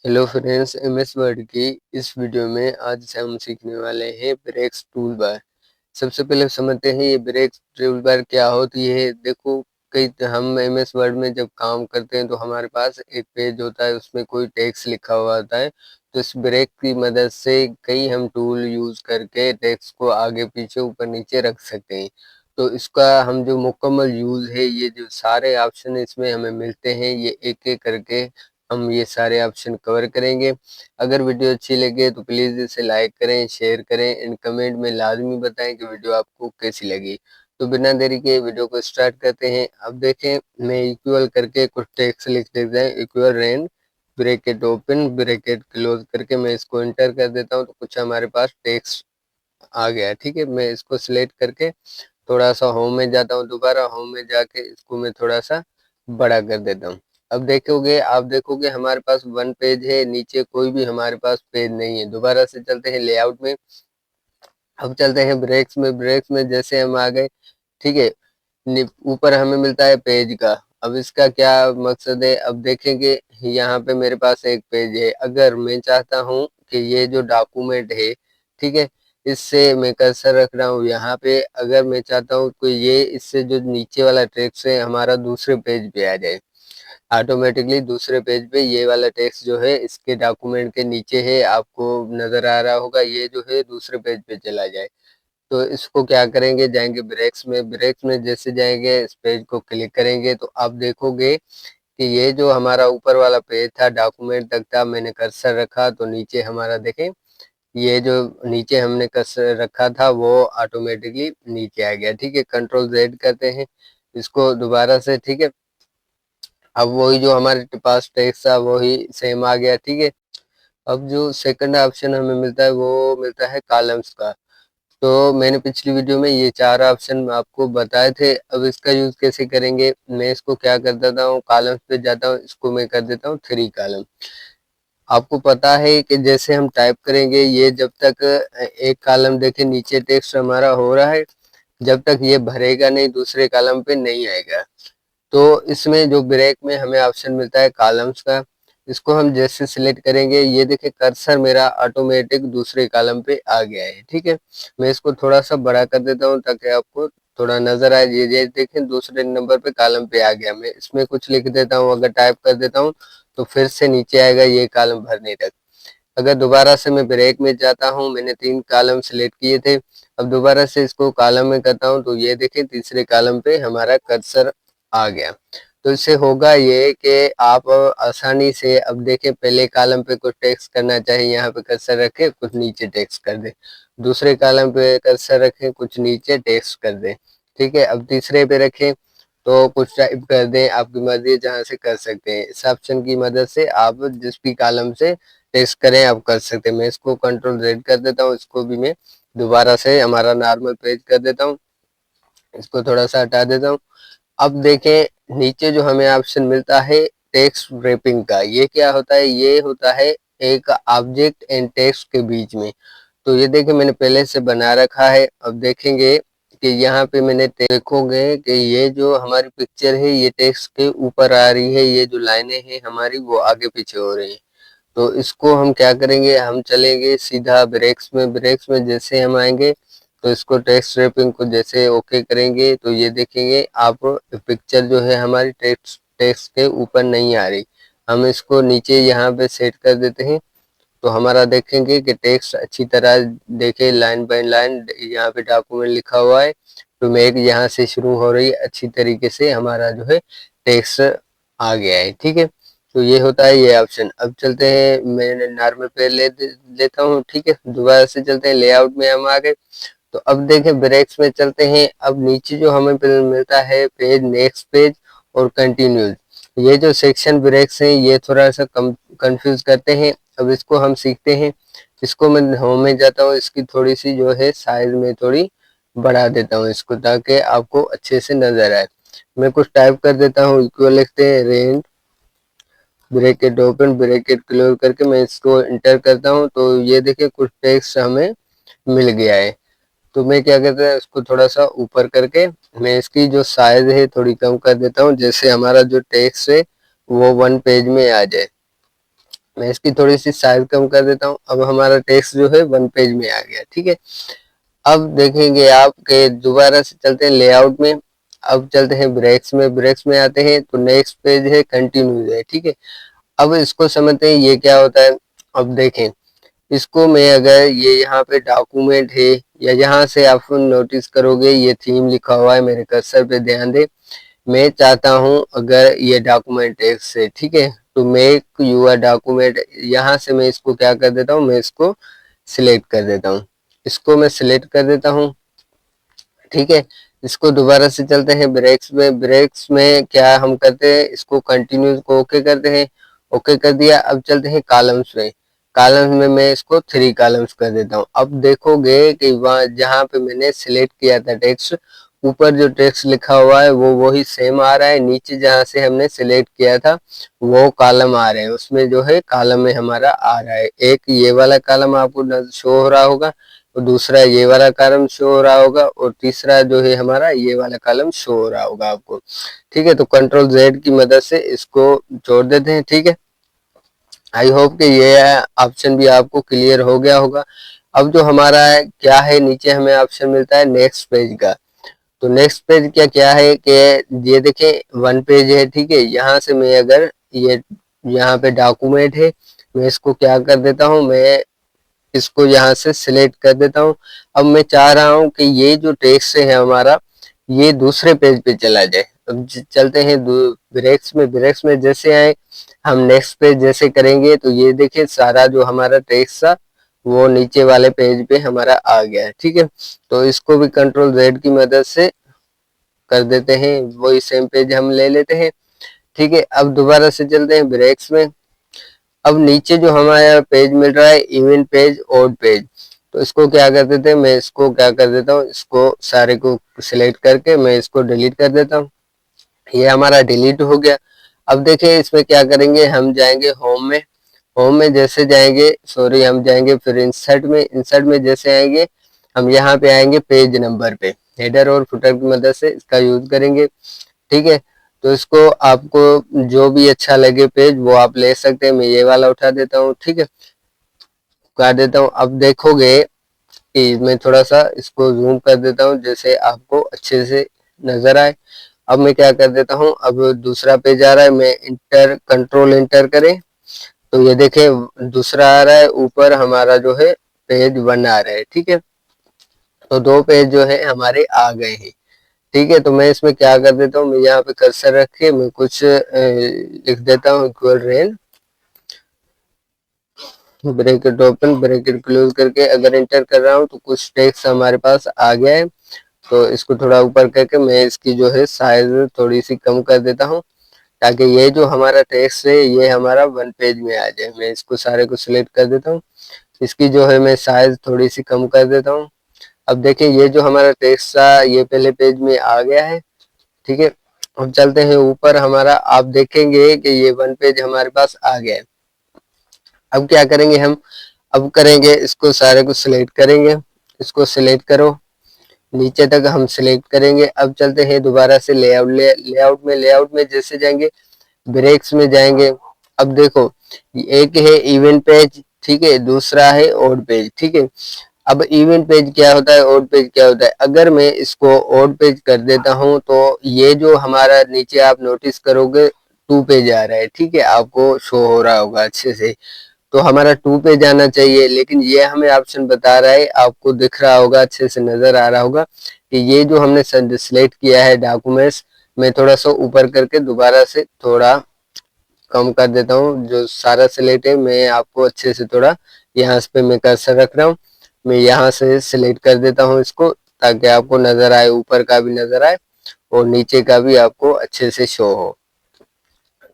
Hello friends, MS word की इस video में आज से हम सीखने वाले हैं ब्रेक्स टूल बार। सबसे पहले समझते हैं ये ब्रेक्स टूल बार क्या होती है। देखो, कई हम एमएस वर्ड में जब काम करते हैं तो हमारे पास एक पेज होता है, उसमें कोई टेक्स्ट लिखा हुआ होता है। तो इस ब्रेक की मदद से कई हम टूल यूज करके टेक्स्ट को आगे पीछे ऊपर नीचे रख सकते हैं। तो इसका हम जो मुकम्मल यूज है, ये जो सारे ऑप्शन इसमें हमें मिलते हैं, ये एक एक करके हम ये सारे ऑप्शन कवर करेंगे। अगर वीडियो अच्छी लगे तो प्लीज़ इसे लाइक करें, शेयर करें एंड कमेंट में लाजमी बताएं कि वीडियो आपको कैसी लगी। तो बिना देरी के वीडियो को स्टार्ट करते हैं। अब देखें, मैं इक्वल करके कुछ टेक्स्ट लिख देता है। Equal range bracket open bracket close करके मैं इसको एंटर कर देता हूँ, तो कुछ हमारे पास टेक्स्ट आ गया। ठीक है, मैं इसको सिलेक्ट करके थोड़ा सा होम में जाता हूँ। दोबारा होम में जाके इसको मैं थोड़ा सा बड़ा कर देता हूँ। अब देखोगे, आप देखोगे हमारे पास वन पेज है, नीचे कोई भी हमारे पास पेज नहीं है। दोबारा से चलते हैं लेआउट में। अब चलते हैं ब्रेक्स में। ब्रेक्स में जैसे हम आ गए, ठीक है, ऊपर हमें मिलता है पेज का। अब इसका क्या मकसद है, अब देखेंगे यहाँ पे मेरे पास एक पेज है। अगर मैं चाहता हूँ कि ये जो डॉक्यूमेंट है, ठीक है, इससे मैं कर्सर रख रहा हूँ यहाँ पे। अगर मैं चाहता हूँ तो ये इससे जो नीचे वाला टेक्स्ट है हमारा दूसरे पेज पे आ जाए, ऑटोमेटिकली दूसरे पेज पे ये वाला टेक्स्ट जो है इसके डॉक्यूमेंट के नीचे है, आपको नजर आ रहा होगा, ये जो है दूसरे पेज पे चला जाए। तो इसको क्या करेंगे, जाएंगे ब्रेक्स में। ब्रेक्स में जैसे जाएंगे, इस पेज को क्लिक करेंगे तो आप देखोगे कि ये जो हमारा ऊपर वाला पेज था, डॉक्यूमेंट तक था, मैंने कर्सर रखा तो नीचे हमारा देखें, ये जो नीचे हमने कर्सर रखा था वो ऑटोमेटिकली नीचे आ गया। ठीक है, कंट्रोल जेड करते हैं इसको दोबारा से। ठीक है, अब वही जो हमारे पास टेक्स्ट था वही सेम आ गया। ठीक है, अब जो सेकंड ऑप्शन हमें मिलता है वो मिलता है कॉलम्स का। तो मैंने पिछली वीडियो में ये चार ऑप्शन आपको बताए थे। अब इसका यूज कैसे करेंगे, मैं इसको क्या कर देता हूँ, कॉलम्स पे जाता हूँ, इसको मैं कर देता हूँ 3 कॉलम। आपको पता है कि जैसे हम टाइप करेंगे, ये जब तक एक कॉलम देखे नीचे टेक्स्ट हमारा हो रहा है, जब तक ये भरेगा नहीं दूसरे कॉलम पे नहीं आएगा। तो इसमें जो ब्रेक में हमें ऑप्शन मिलता है कॉलम्स का, इसको हम जैसे सिलेक्ट करेंगे, ये देखिए कर्सर मेरा ऑटोमेटिक दूसरे कॉलम पे आ गया है। ठीक है, मैं इसको थोड़ा सा बड़ा कर देता हूँ ताकि आपको थोड़ा नजर आए। ये देखें दूसरे नंबर पे कॉलम पे आ गया। मैं इसमें कुछ लिख देता हूँ, अगर टाइप कर देता हूँ तो फिर से नीचे आएगा ये कॉलम भरने तक। अगर दोबारा से मैं ब्रेक में जाता हूँ, मैंने 3 कॉलम सिलेक्ट किए थे, अब दोबारा से इसको कॉलम में करता हूँ तो ये देखें तीसरे कॉलम पे हमारा कर्सर आ गया। तो इससे होगा ये कि आप आसानी से, अब देखें पहले कॉलम पे कुछ टेक्स्ट करना चाहिए, यहाँ पे कर्सर रखें, कुछ नीचे टेक्स्ट कर दें। दूसरे कॉलम पे कर्सर रखें, कुछ नीचे टेक्स्ट कर दें। ठीक है, अब तीसरे पे रखें तो कुछ टाइप कर दें, आपकी मर्जी है जहाँ से कर सकते हैं। इस ऑप्शन की मदद से आप जिस भी कॉलम से टेक्स्ट करें आप कर सकते हैं। मैं इसको कंट्रोल जेड कर देता हूँ, इसको भी मैं दोबारा से हमारा नॉर्मल पेज कर देता हूँ, इसको थोड़ा सा हटा देता हूँ। अब देखें नीचे जो हमें ऑप्शन मिलता है टेक्स्ट रैपिंग का, ये क्या होता है, ये होता है एक ऑब्जेक्ट एंड टेक्स्ट के बीच में। तो ये देखिए मैंने पहले से बना रखा है। अब देखेंगे कि यहाँ पे मैंने देखोगे कि ये जो हमारी पिक्चर है ये टेक्स्ट के ऊपर आ रही है, ये जो लाइनें हैं हमारी वो आगे पीछे हो रही हैं। तो इसको हम क्या करेंगे, हम चलेंगे सीधा ब्रेक्स में। ब्रेक्स में जैसे हम आएंगे तो इसको टेक्स्ट रैपिंग को जैसे ओके करेंगे तो ये देखेंगे आप पिक्चर जो है हमारी टेक्स्ट टेक्स्ट के ऊपर नहीं आ रही। हम इसको नीचे यहाँ पे सेट कर देते हैं तो हमारा देखेंगे कि टेक्स्ट अच्छी तरह देखे, लाइन बाय लाइन यहाँ पे डॉक्यूमेंट लिखा हुआ है तो मेक यहाँ से शुरू हो रही है, अच्छी तरीके से हमारा जो है टेक्स्ट आ गया है। ठीक है, तो ये होता है ये ऑप्शन। अब चलते हैं, मैंने नॉर्मल पे लेता हूँ। ठीक है, दोबारा से चलते हैं, लेआउट में हम आ गए। तो अब देखें ब्रेक्स में चलते हैं। अब नीचे जो हमें मिलता है पेज, नेक्स्ट पेज और कंटिन्यूज, ये जो सेक्शन ब्रेक्स हैं ये थोड़ा सा कंफ्यूज करते हैं। अब इसको हम सीखते हैं। इसको मैं होम में जाता हूँ, इसकी थोड़ी सी जो है साइज में थोड़ी बढ़ा देता हूँ इसको ताकि आपको अच्छे से नजर आए। मैं कुछ टाइप कर देता हूँ, इक्वल लिखते हैं range bracket open bracket close करके मैं इसको इंटर करता हूँ तो ये देखिए कुछ टेक्स्ट हमें मिल गया है। तो मैं क्या करता है, इसको थोड़ा सा ऊपर करके मैं इसकी जो साइज है थोड़ी कम कर देता हूँ, जैसे हमारा जो टेक्स्ट है वो वन पेज में आ जाए। मैं इसकी थोड़ी सी साइज कम कर देता हूँ। अब हमारा टेक्स्ट जो है 1 पेज में आ गया, ठीक है। अब देखेंगे आप कि दोबारा से चलते हैं लेआउट में। अब चलते हैं ब्रेक्स में, ब्रेक्स में आते हैं तो नेक्स्ट पेज है कंटिन्यूज है, ठीक है। अब इसको समझते हैं ये क्या होता है। अब देखें इसको मैं अगर ये यहाँ पे डॉक्यूमेंट है या यहाँ से आप नोटिस करोगे ये थीम लिखा हुआ है, मेरे कर्सर पे ध्यान दे। मैं चाहता हूँ अगर ये डॉक्यूमेंट टेक्स्ट से, ठीक है, टू मेक यूर डॉक्यूमेंट, यहाँ से मैं इसको क्या कर देता हूँ, मैं इसको सिलेक्ट कर देता हूँ। इसको मैं सिलेक्ट कर देता हूँ, ठीक है। इसको दोबारा से चलते हैं ब्रेक्स में। ब्रेक्स में क्या हम करते हैं, इसको कंटिन्यूस को ओके करते हैं, ओके कर दिया। अब चलते हैं कॉलम्स में। कॉलम्स में मैं इसको 3 कॉलम्स कर देता हूँ। अब देखोगे कि वहाँ जहाँ पे मैंने सिलेक्ट किया था टेक्स्ट, ऊपर जो टेक्स्ट लिखा हुआ है वो वही सेम आ रहा है, नीचे जहाँ से हमने सिलेक्ट किया था वो कॉलम आ रहे हैं, उसमें जो है कॉलम में हमारा आ रहा है। एक ये वाला कॉलम आपको शो हो रहा होगा, और दूसरा ये वाला कॉलम शो हो रहा होगा, और तीसरा जो है हमारा ये वाला कॉलम शो हो रहा होगा आपको, ठीक है। तो कंट्रोल जेड की मदद से इसको जोड़ देते हैं, ठीक है। आई होप कि ये ऑप्शन भी आपको क्लियर हो गया होगा। अब जो हमारा है क्या है, नीचे हमें ऑप्शन मिलता है नेक्स्ट पेज का। तो नेक्स्ट पेज क्या क्या है कि ये देखें 1 पेज है, ठीक है। यहाँ से मैं अगर ये यहाँ पे डॉक्यूमेंट है, मैं इसको क्या कर देता हूँ, मैं इसको यहाँ से सिलेक्ट कर देता हूँ। अब मैं चाह रहा हूँ कि ये जो टेक्स्ट है हमारा ये दूसरे पेज पे चला जाए। अब चलते हैं ब्रेक्स में। ब्रेक्स में जैसे आए हम नेक्स्ट पेज जैसे करेंगे तो ये देखिए सारा जो हमारा टेक्स्ट था वो नीचे वाले पेज पे हमारा आ गया है, ठीक है। तो इसको भी कंट्रोल जेड की मदद से कर देते हैं, वही सेम पेज हम ले लेते हैं, ठीक है। अब दोबारा से चलते हैं ब्रेक्स में। अब नीचे जो हमारा पेज मिल रहा है इवेंट पेज, ओड पेज, तो इसको क्या कर देते हैं, मैं इसको क्या कर देता हूँ, इसको सारे को सिलेक्ट करके मैं इसको डिलीट कर देता हूँ। ये हमारा डिलीट हो गया। अब देखिए इसमें क्या करेंगे, हम जाएंगे होम में। होम में जैसे जाएंगे, सॉरी, हम जाएंगे फिर इंसर्ट में। इंसर्ट में जैसे आएंगे हम यहाँ पे आएंगे पेज नंबर पे, हेडर और फुटर की मदद से इसका यूज करेंगे, ठीक है। तो इसको आपको जो भी अच्छा लगे पेज वो आप ले सकते हैं। मैं ये वाला उठा देता हूँ, ठीक है, कर देता हूँ। अब देखोगे कि मैं थोड़ा सा इसको जूम कर देता हूँ जैसे आपको अच्छे से नजर आए। अब मैं क्या कर देता हूँ, अब दूसरा पेज आ रहा है, मैं इंटर कंट्रोल इंटर करें तो ये देखें दूसरा आ रहा है, ऊपर हमारा जो है पेज 1 आ रहा है, ठीक है। तो 2 पेज जो है हमारे आ गए हैं, ठीक है। तो मैं इसमें क्या कर देता हूँ, मैं यहाँ पे कर्सर रख के मैं कुछ लिख देता हूँ, equal rain bracket open bracket close करके अगर एंटर कर रहा हूँ तो कुछ टेक्स्ट हमारे पास आ गया है। तो इसको थोड़ा ऊपर करके मैं इसकी जो है साइज थोड़ी सी कम कर देता हूँ, ताकि ये जो हमारा टेक्स्ट है ये हमारा 1 पेज में आ जाए। मैं इसको सारे को सिलेक्ट कर देता हूँ, इसकी जो है मैं साइज थोड़ी सी कम कर देता हूँ। अब देखिए ये जो हमारा टेक्स्ट था ये पहले पेज में आ गया है, ठीक है। अब चलते हैं ऊपर, हमारा आप देखेंगे कि ये 1 पेज हमारे पास आ गया है। अब क्या करेंगे हम, अब करेंगे इसको सारे को सिलेक्ट करेंगे, इसको सिलेक्ट करो, नीचे तक हम सिलेक्ट करेंगे। अब चलते हैं दोबारा से लेआउट में। लेआउट में जैसे जाएंगे ब्रेक्स में जाएंगे। अब देखो एक है इवेंट पेज, ठीक है, दूसरा है ओड पेज, ठीक है। अब इवेंट पेज क्या होता है, ओड पेज क्या होता है, अगर मैं इसको ओड पेज कर देता हूं तो ये जो हमारा नीचे आप नोटिस करोगे 2 पेज आ रहा है, ठीक है, आपको शो हो रहा होगा अच्छे से। तो हमारा 2 पे जाना चाहिए, लेकिन ये हमें ऑप्शन बता रहा है, आपको दिख रहा होगा, अच्छे से नजर आ रहा होगा कि ये जो हमने सिलेक्ट किया है डॉक्यूमेंट्स, मैं थोड़ा सा ऊपर करके दोबारा से थोड़ा कम कर देता हूँ। जो सारा सिलेक्ट है मैं आपको अच्छे से थोड़ा यहाँ पे मैं कर्सर रख रहा हूँ, मैं यहाँ से सिलेक्ट कर देता हूँ इसको, ताकि आपको नजर आए, ऊपर का भी नजर आए और नीचे का भी आपको अच्छे से शो हो।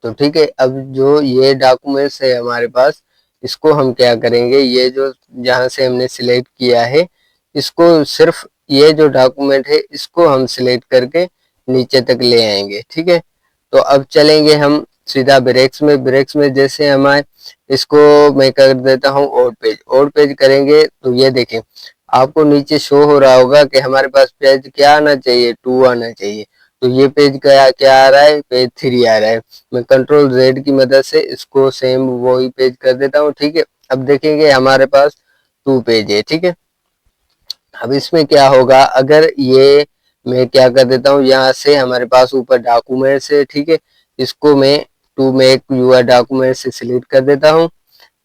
तो ठीक है, अब जो ये डॉक्यूमेंट्स है हमारे पास, इसको हम क्या करेंगे, ये जो जहाँ से हमने सिलेक्ट किया है इसको सिर्फ ये जो डॉक्यूमेंट है इसको हम सिलेक्ट करके नीचे तक ले आएंगे, ठीक है। तो अब चलेंगे हम सीधा ब्रेक्स में। ब्रेक्स में जैसे हम आए, इसको मैं कर देता हूँ ओड पेज। ओड पेज करेंगे तो ये देखें आपको नीचे शो हो रहा होगा कि हमारे पास पेज क्या आना चाहिए, 2 आना चाहिए। तो ये पेज क्या क्या आ रहा है, पेज 3 आ रहा है। मैं कंट्रोल Z की मदद से इसको सेम वही पेज कर देता हूँ, ठीक है। अब देखेंगे हमारे पास 2 पेज है, ठीक है। अब इसमें क्या होगा, अगर ये मैं क्या कर देता हूँ, यहाँ से हमारे पास ऊपर डॉक्यूमेंट्स है, ठीक है। इसको मैं टू मेक यूर डॉक्यूमेंट से सिलेक्ट कर देता हूँ,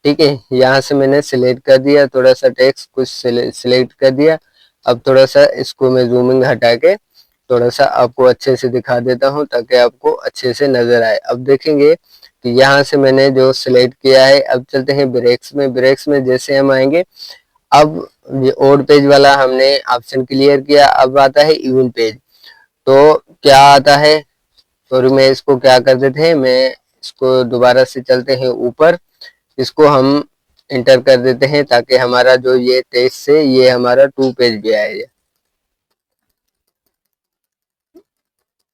ठीक है। यहाँ से मैंने सिलेक्ट कर दिया, थोड़ा सा टेक्स्ट कुछ सिलेक्ट कर दिया। अब थोड़ा सा इसको मैं जूमिंग हटा के थोड़ा सा आपको अच्छे से दिखा देता हूँ ताकि आपको अच्छे से नजर आए। अब देखेंगे कि यहाँ से मैंने जो सिलेक्ट किया है, अब चलते हैं ब्रेक्स में। ब्रेक्स में जैसे हम आएंगे, अब ये ओड पेज वाला हमने ऑप्शन क्लियर किया, अब आता है इवन पेज। तो क्या आता है, सॉरी मैं इसको क्या कर देते हैं, मैं इसको दोबारा से चलते हैं ऊपर, इसको हम इंटर कर देते हैं ताकि हमारा जो ये टेक्स्ट से ये हमारा 2 पेज भी आए।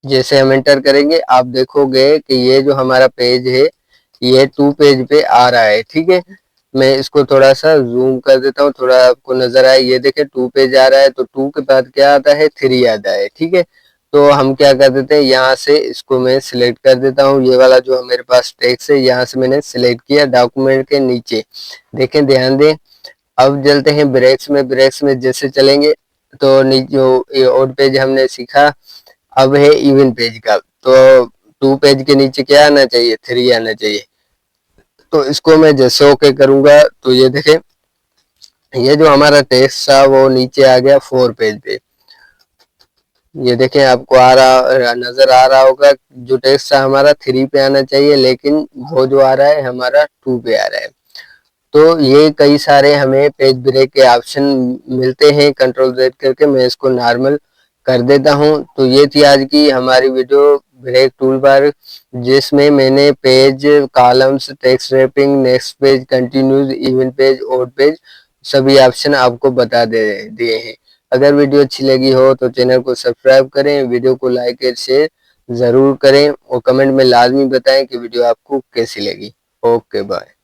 जैसे हम एंटर करेंगे आप देखोगे कि ये जो हमारा पेज है ये 2 पेज पे आ रहा है, ठीक है। मैं इसको थोड़ा सा जूम कर देता हूँ, थोड़ा आपको नजर आए। ये देखे 2 पेज आ रहा है, तो 2 के बाद क्या आता है, 3 आता है, ठीक है। तो हम क्या कर देते हैं, यहाँ से इसको मैं सिलेक्ट कर देता हूँ। ये वाला जो मेरे पास टेक्स्ट है यहाँ से मैंने सिलेक्ट किया डॉक्यूमेंट के नीचे, देखें ध्यान दें। अब चलते हैं ब्रेक्स में। ब्रेक्स में जैसे चलेंगे तो जो ये ओड पेज हमने सीखा, अब है इवन पेज का। तो 2 पेज के नीचे क्या आना चाहिए, 3 आना चाहिए। तो इसको मैं जैसे ओके करूंगा तो ये देखें, ये जो हमारा टेक्स्ट था वो नीचे आ गया 4 पेज पे। ये देखें आपको आ रहा नजर आ रहा होगा, जो टेक्स्ट था हमारा 3 पे आना चाहिए, लेकिन वो जो आ रहा है हमारा 2 पे आ रहा है। तो ये कई सारे हमें पेज ब्रेक के ऑप्शन मिलते हैं, कंट्रोल Z करके मैं इसको नॉर्मल कर देता हूं। तो ये थी आज की हमारी वीडियो ब्रेक टूल बार, जिसमें मैंने page, columns, text wrapping, next page, continues, even page, odd page सभी ऑप्शन आपको बता दिए हैं। अगर वीडियो अच्छी लगी हो तो चैनल को सब्सक्राइब करें, वीडियो को लाइक और शेयर जरूर करें और कमेंट में लाजमी बताएं कि वीडियो आपको कैसी लगी। Okay bye.